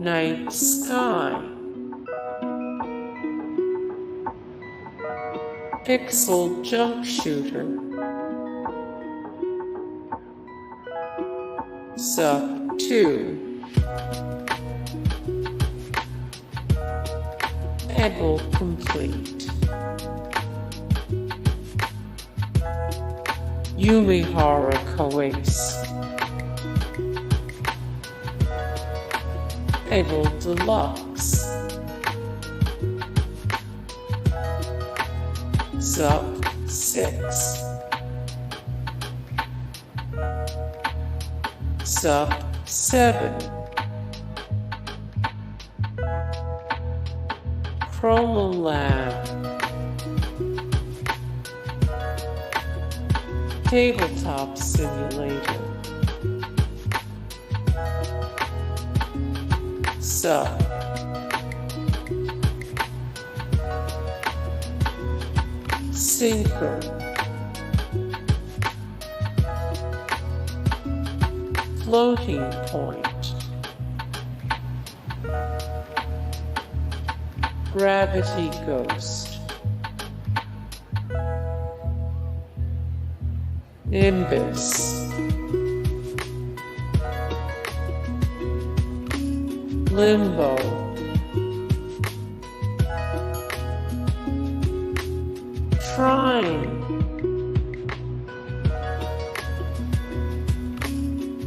NightSky, PixelJunk Shooter, Sub 2, Peggle Complete, Umihara Kawase, Peggle Deluxe, Sub 6, Sub 7, Chroma Lab, Tabletop Simulator, Sub, Sinkr, Floating Point, Gravity Ghost, Nimbus, Limbo, Trine,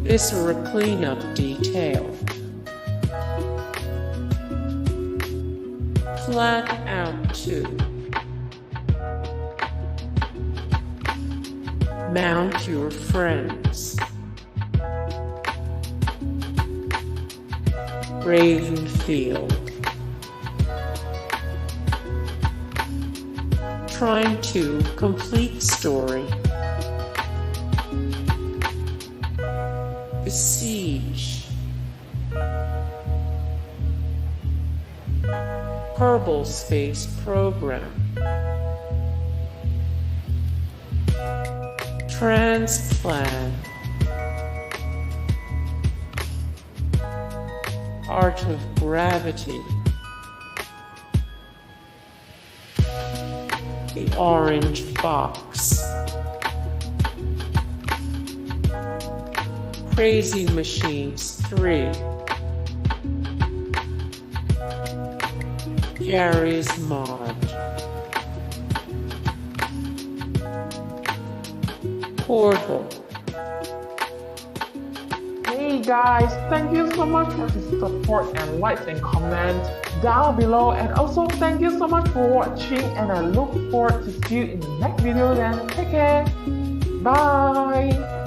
Viscera Cleanup Detail, FlatOut 2, Mount Your Friends, Ravenfield, Trying to Complete Story, Besiege, Kerbal Space Program, TransPlan, Art of Gravity, The Orange Box, Crazy Machines 3, Gary's Mod, Portal. Hey guys, thank you so much for the support and likes and comments down below, and also thank you so much for watching, and I look forward to see you in the next video. Then take care, bye.